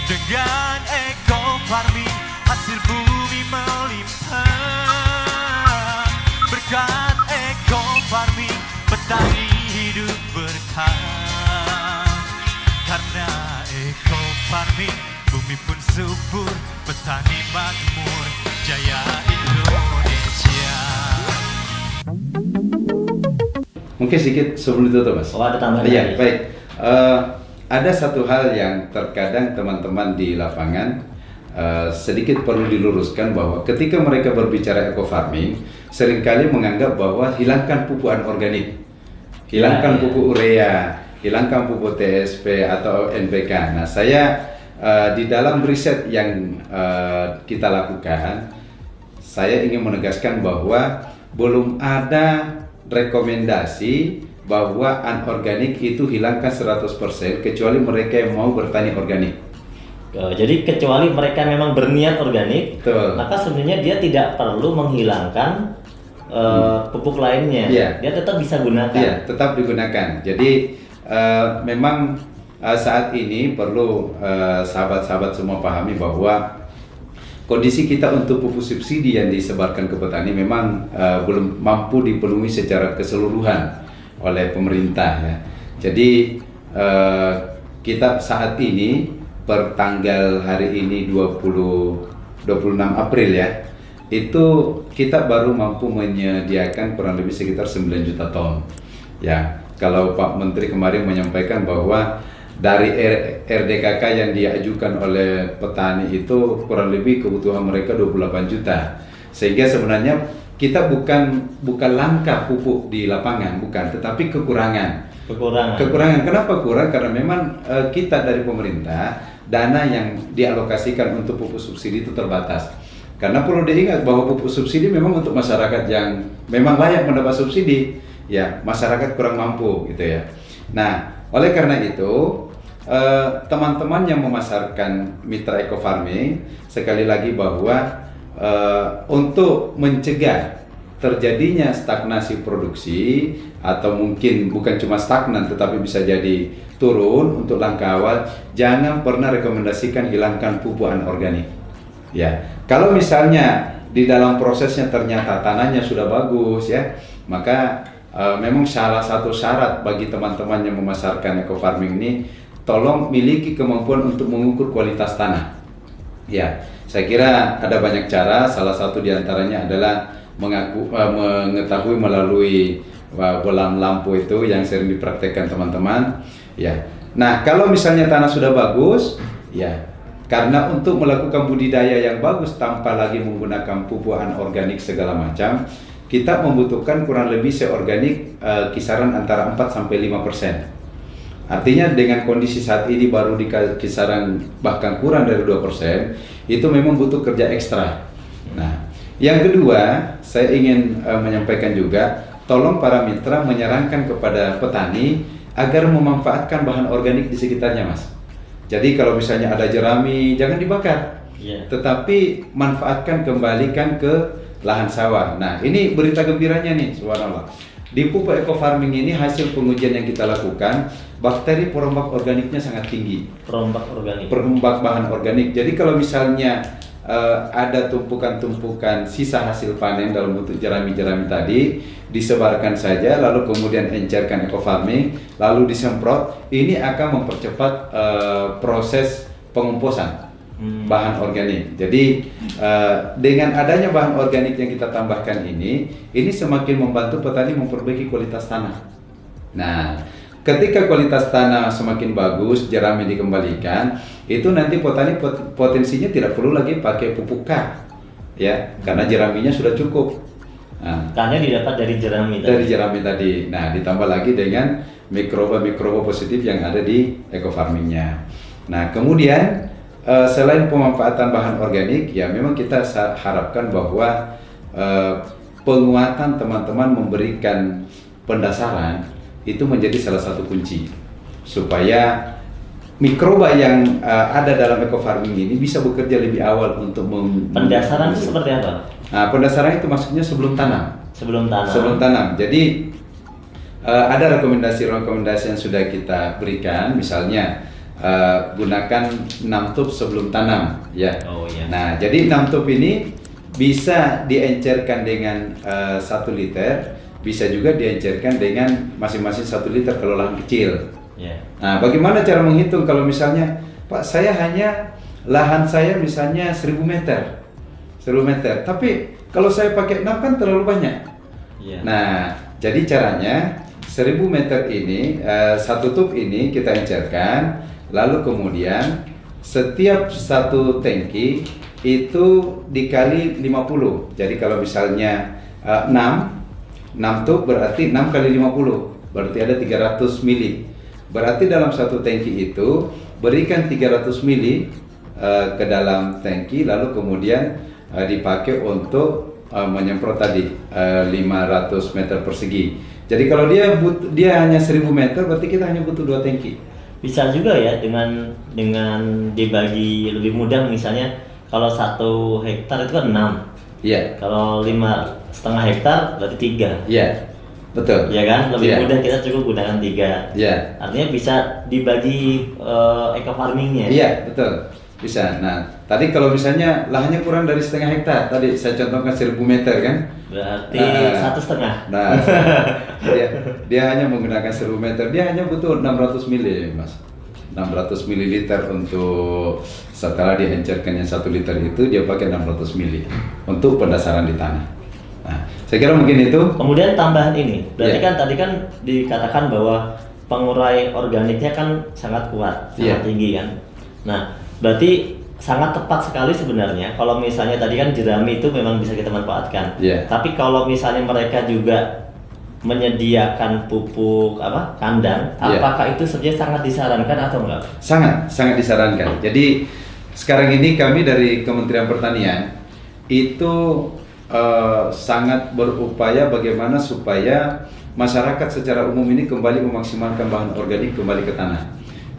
Dengan eco farming hasil bumi melimpah. Berkat eco farming petani hidup berkah. Karena eco farming bumi pun subur, petani makmur, jaya Indonesia. Mungkin sedikit sebelum itu Mas. Oh, ada tambahan. Iya, baik. Ada satu hal yang terkadang teman-teman di lapangan sedikit perlu diluruskan, bahwa ketika mereka berbicara eco farming, seringkali menganggap bahwa hilangkan pupuk anorganik, hilangkan pupuk urea, hilangkan pupuk TSP atau NPK. Nah, saya di dalam riset yang kita lakukan, saya ingin menegaskan bahwa belum ada rekomendasi bahwa anorganik itu hilangkan 100% kecuali mereka yang mau bertani organik. Jadi kecuali mereka memang berniat organik, betul, maka sebenarnya dia tidak perlu menghilangkan pupuk lainnya. Dia tetap bisa gunakan. Iya, tetap digunakan. Jadi memang saat ini perlu sahabat-sahabat semua pahami bahwa kondisi kita untuk pupuk subsidi yang disebarkan ke petani memang belum mampu dipenuhi secara keseluruhan oleh pemerintah ya. Jadi kita saat ini per tanggal hari ini 26 April ya, itu kita baru mampu menyediakan kurang lebih sekitar 9 juta ton ya. Kalau Pak Menteri kemarin menyampaikan bahwa dari RDKK yang diajukan oleh petani itu kurang lebih kebutuhan mereka 28 juta. Sehingga sebenarnya kita bukan langka pupuk di lapangan, bukan, tetapi kekurangan. Kenapa kurang? Karena memang kita dari pemerintah, dana yang dialokasikan untuk pupuk subsidi itu terbatas. Karena perlu diingat bahwa pupuk subsidi memang untuk masyarakat yang memang layak mendapat subsidi, ya, masyarakat kurang mampu gitu ya. Nah, oleh karena itu teman-teman yang memasarkan mitra eco farming, sekali lagi bahwa untuk mencegah terjadinya stagnasi produksi, atau mungkin bukan cuma stagnan tetapi bisa jadi turun, untuk langkah awal jangan pernah rekomendasikan hilangkan pupuk anorganik ya. Kalau misalnya di dalam prosesnya ternyata tanahnya sudah bagus ya, maka memang salah satu syarat bagi teman-teman yang memasarkan eco farming ini, tolong miliki kemampuan untuk mengukur kualitas tanah ya. Saya kira ada banyak cara, salah satu diantaranya adalah mengetahui melalui bolam lampu itu yang sering dipraktekkan teman-teman ya. Nah, kalau misalnya tanah sudah bagus ya, karena untuk melakukan budidaya yang bagus tanpa lagi menggunakan pupuk anorganik segala macam, kita membutuhkan kurang lebih seorganik kisaran antara 4-5%. Artinya dengan kondisi saat ini baru di kisaran bahkan kurang dari 2%, itu memang butuh kerja ekstra. Nah, yang kedua, saya ingin menyampaikan juga, tolong para mitra menyarankan kepada petani agar memanfaatkan bahan organik di sekitarnya, Mas. Jadi kalau misalnya ada jerami, jangan dibakar, tetapi manfaatkan, kembalikan ke lahan sawah. Nah, ini berita gembiranya nih, subhanallah. Di pupuk eco farming ini, hasil pengujian yang kita lakukan, bakteri perombak organiknya sangat tinggi. Perombak bahan organik. Jadi kalau misalnya ada tumpukan-tumpukan sisa hasil panen dalam bentuk jerami-jerami tadi, disebarkan saja, lalu kemudian encerkan eco farming, lalu disemprot, ini akan mempercepat proses pengumpusan bahan organik. Jadi dengan adanya bahan organik yang kita tambahkan ini semakin membantu petani memperbaiki kualitas tanah. Nah, ketika kualitas tanah semakin bagus, jerami dikembalikan, itu nanti petani potensinya tidak perlu lagi pakai pupuk K, ya, karena jeraminya sudah cukup. Nah, K-nya didapat dari jerami tadi. Nah, ditambah lagi dengan mikroba positif yang ada di eco farmingnya. Nah, kemudian selain pemanfaatan bahan organik, ya memang kita harapkan bahwa penguatan teman-teman memberikan pendasaran itu menjadi salah satu kunci supaya mikroba yang ada dalam eco farming ini bisa bekerja lebih awal untuk pendasaran itu seperti apa? Nah, pendasaran itu maksudnya sebelum tanam. Sebelum tanam. Jadi ada rekomendasi yang sudah kita berikan, misalnya gunakan 6 tub sebelum tanam ya. Oh iya. Nah, jadi 6 tub ini bisa diencerkan dengan 1 liter, bisa juga diencerkan dengan masing-masing 1 liter kalau lahan kecil. Yeah. Nah, bagaimana cara menghitung kalau misalnya, Pak, saya hanya lahan saya misalnya 1000 meter, 1000 meter, tapi kalau saya pakai 6 kan terlalu banyak. Yeah. Nah, jadi caranya 1000 meter ini, 1 tub ini kita encerkan, lalu kemudian setiap 1 tangki itu dikali 50. Jadi kalau misalnya 6 tub berarti 6 kali 50, berarti ada 300 mili. Berarti dalam 1 tangki itu berikan 300 mili ke dalam tangki, lalu kemudian dipakai untuk menyemprot tadi 500 meter persegi. Jadi kalau dia hanya 1000 meter, berarti kita hanya butuh 2 tangki. Bisa juga ya dengan dibagi lebih mudah, misalnya kalau 1 hektar itu kan 6. Iya. Kalau 5,5 hektar berarti 3. Iya. Betul. Ya kan? Lebih Iya. mudah, kita cukup gunakan 3. Iya. Artinya bisa dibagi eco farmingnya. Iya, betul. Bisa. Nah, tadi kalau misalnya lahannya kurang dari setengah hektar, tadi saya contohkan 1000 meter kan? Berarti 1,5. Nah, dia hanya menggunakan 1000 meter, dia hanya butuh 600 mili, Mas. 600 mililiter untuk setelah diencerkan yang 1 liter itu dia pakai 600 mili untuk pendasaran di tanah. Nah, saya kira mungkin itu. Kemudian tambahan ini, berarti Iya. kan tadi kan dikatakan bahwa pengurai organiknya kan sangat kuat, sangat Iya. tinggi kan. Nah, berarti sangat tepat sekali sebenarnya kalau misalnya tadi kan jerami itu memang bisa kita manfaatkan. Iya. Tapi kalau misalnya mereka juga menyediakan pupuk kandang, Iya. apakah itu sebenarnya sangat disarankan atau enggak? Sangat disarankan. Jadi sekarang ini kami dari Kementerian Pertanian itu sangat berupaya bagaimana supaya masyarakat secara umum ini kembali memaksimalkan bahan organik kembali ke tanah.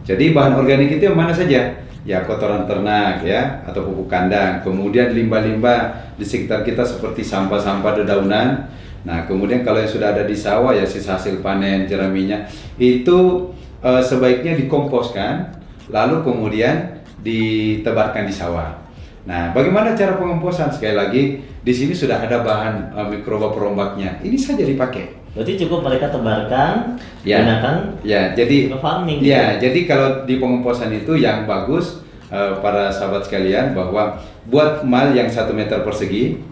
Jadi bahan organik itu yang mana saja? Ya, kotoran ternak ya, atau pupuk kandang, kemudian limbah-limbah di sekitar kita seperti sampah-sampah dedaunan. Nah, kemudian kalau yang sudah ada di sawah ya sisa hasil panen jeraminya itu sebaiknya dikomposkan, lalu kemudian ditebarkan di sawah. Nah, bagaimana cara pengomposan? Sekali lagi, di sini sudah ada bahan mikroba perombaknya. Ini saja dipakai. Berarti cukup mereka tebarkan, Ya. gunakan Ya, jadi eco farming. ya, jadi kalau di pengomposan itu yang bagus para sahabat sekalian bahwa buat mal yang 1 meter persegi,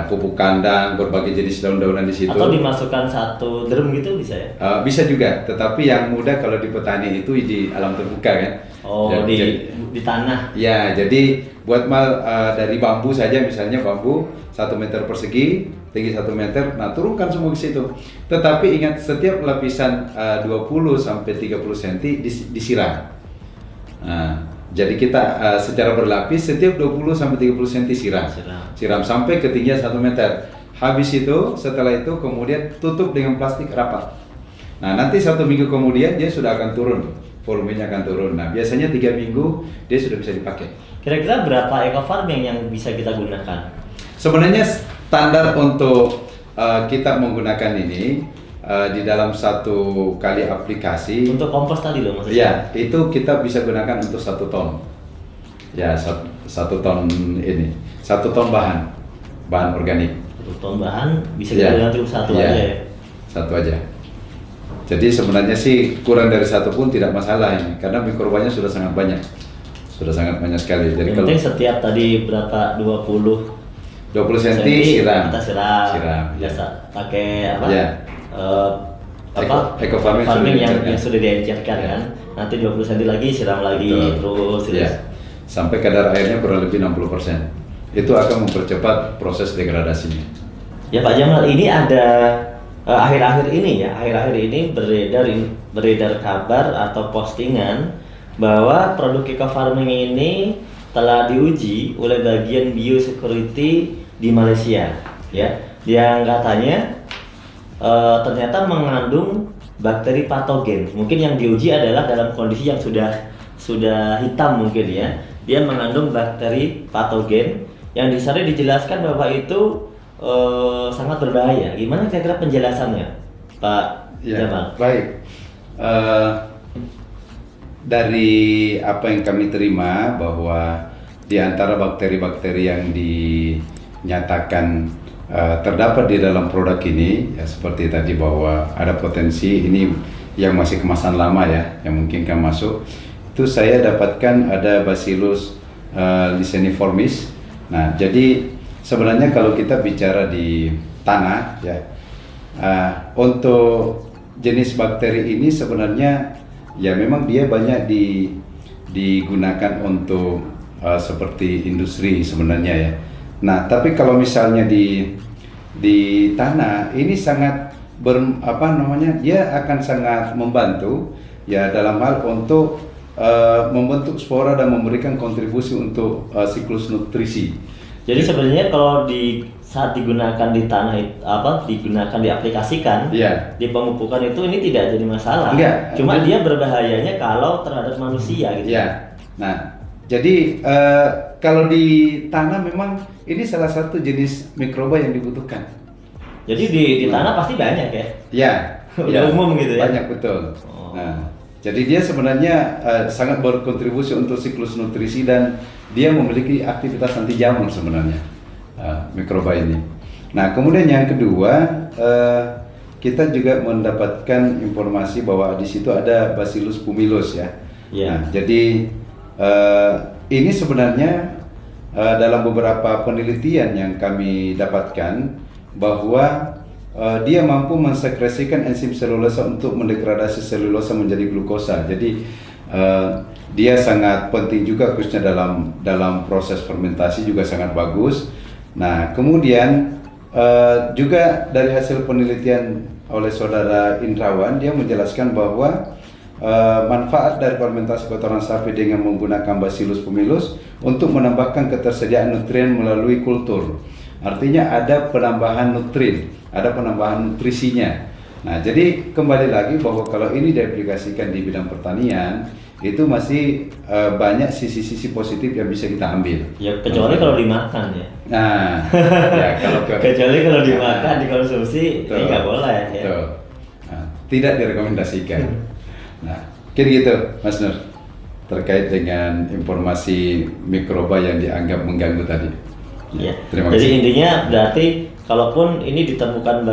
pupuk kandang, berbagai jenis daun-daunan di situ. Atau dimasukkan 1 drum gitu bisa ya? Bisa juga, tetapi yang mudah kalau di petani itu di alam terbuka kan. Oh, Ya, di tanah. Ya, jadi buat mal dari bambu saja, misalnya bambu 1 meter persegi, tinggi 1 meter, nah turunkan semua ke situ. Tetapi ingat, setiap lapisan 20 sampai 30 cm disiram. Nah, jadi kita secara berlapis setiap 20 sampai 30 cm siram sampai ketinggian 1 meter. Habis itu, setelah itu kemudian tutup dengan plastik rapat. Nah, nanti 1 minggu kemudian dia sudah akan turun, volumenya akan turun. Nah, biasanya 3 minggu dia sudah bisa dipakai. Kira-kira berapa eco farming yang bisa kita gunakan? Sebenarnya standar untuk kita menggunakan ini di dalam 1 kali aplikasi. Untuk kompos tadi loh maksudnya? Ya, itu kita bisa gunakan untuk 1 ton. Ya, 1 ton ini, 1 ton bahan organik. 1 ton bahan bisa kita gunakan cukup 1 aja ya? 1 aja. Jadi sebenarnya sih kurang dari 1 pun tidak masalah ini, karena mikrobanya sudah sangat banyak. Sudah sangat banyak sekali. Jadi yang penting setiap tadi berapa 20 cm siram. Kita siram. Ya. Biasa pakai apa? Ya. Eco farming yang sudah diencerkan kan. Nanti 20 cm lagi siram lagi. Betul. terus. Ya. Sampai kadar airnya kurang lebih 60%. Itu akan mempercepat proses degradasinya. Ya Pak Jamal, ini ada akhir-akhir ini beredar kabar atau postingan bahwa produk eco farming ini telah diuji oleh bagian biosecurity di Malaysia, ya, yang katanya ternyata mengandung bakteri patogen. Mungkin yang diuji adalah dalam kondisi yang sudah hitam mungkin ya, dia mengandung bakteri patogen yang di sana dijelaskan bahwa itu sangat berbahaya. Gimana kira-kira penjelasannya, Pak Jamal? Baik. dari apa yang kami terima bahwa di antara bakteri-bakteri yang dinyatakan terdapat di dalam produk ini, ya seperti tadi bahwa ada potensi ini yang masih kemasan lama ya, yang mungkin kan masuk, itu saya dapatkan ada Bacillus lisaniformis. Nah, jadi sebenarnya kalau kita bicara di tanah ya, untuk jenis bakteri ini sebenarnya ya memang dia banyak digunakan untuk seperti industri sebenarnya ya. Nah, tapi kalau misalnya di tanah ini sangat dia akan sangat membantu ya dalam hal untuk membentuk spora dan memberikan kontribusi untuk siklus nutrisi. Jadi sebenarnya kalau saat digunakan di tanah digunakan diaplikasikan di pemupukan itu ini tidak jadi masalah. Enggak. Cuma dia berbahayanya kalau terhadap manusia gitu. Ya. Nah, jadi kalau di tanah memang ini salah satu jenis mikroba yang dibutuhkan. Jadi di tanah pasti banyak ya? Ya. Udah umum gitu ya? Banyak betul. Nah, jadi dia sebenarnya sangat berkontribusi untuk siklus nutrisi dan dia memiliki aktivitas anti jamur sebenarnya mikroba ini. Nah, kemudian yang kedua kita juga mendapatkan informasi bahwa di situ ada Bacillus pumilus ya. Nah, jadi ini sebenarnya dalam beberapa penelitian yang kami dapatkan bahwa dia mampu mensekresikan enzim selulosa untuk mendegradasi selulosa menjadi glukosa. Jadi dia sangat penting juga khususnya dalam proses fermentasi juga sangat bagus. Nah, kemudian juga dari hasil penelitian oleh saudara Indrawan, dia menjelaskan bahwa manfaat dari fermentasi kotoran sapi dengan menggunakan Bacillus pumilus untuk menambahkan ketersediaan nutrien melalui kultur. Artinya ada penambahan nutrien, ada penambahan nutrisinya. Nah, jadi kembali lagi bahwa kalau ini diaplikasikan di bidang pertanian, itu masih banyak sisi-sisi positif yang bisa kita ambil. Ya, kecuali kalau dimakan ya. Nah, ya kecuali kalau dimakan, dikonsumsi, ini nggak boleh ya. Nah, tidak direkomendasikan. Nah, kira gitu, Mas Nur, terkait dengan informasi mikroba yang dianggap mengganggu tadi. Ya. Terima kasih. Jadi intinya berarti kalaupun ini ditemukan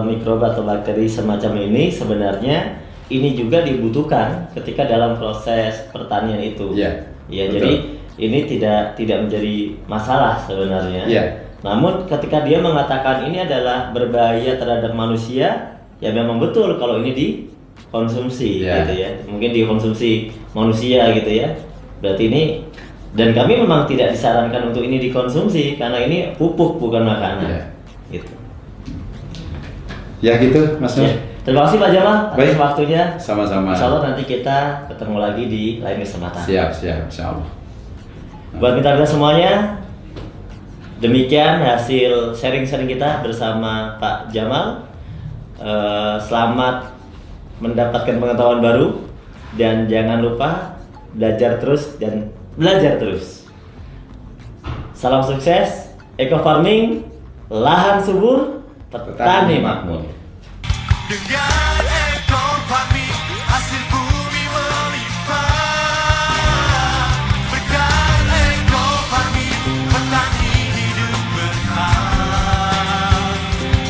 mikroba atau bakteri semacam ini, sebenarnya ini juga dibutuhkan ketika dalam proses pertanian itu. Ya. Ya, jadi ini tidak menjadi masalah sebenarnya. Ya. Namun ketika dia mengatakan ini adalah berbahaya terhadap manusia, ya memang betul kalau ini dikonsumsi gitu ya. Mungkin dikonsumsi manusia gitu ya. Berarti ini, dan kami memang tidak disarankan untuk ini dikonsumsi karena ini pupuk bukan makanan. Gitu. Ya gitu, Mas Nur. Terima kasih Pak Jamal atas waktunya. Sama-sama. Insya Allah nanti kita ketemu lagi di lain kesempatan. Siap, Insya Allah. Buat mitra-mitra semuanya, demikian hasil sharing-sharing kita bersama Pak Jamal. Selamat mendapatkan pengetahuan baru dan jangan lupa belajar terus dan belajar terus. Salam sukses, eco farming, lahan subur, petani makmur. Dengan eco farming, hasil bumi melimpah. Berkat eco farming, petani hidup berkah.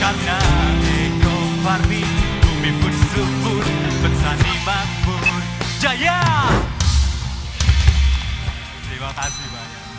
Karena eco farming, bumi pun subur, petani makmur. Jaya! Terima kasih banyak.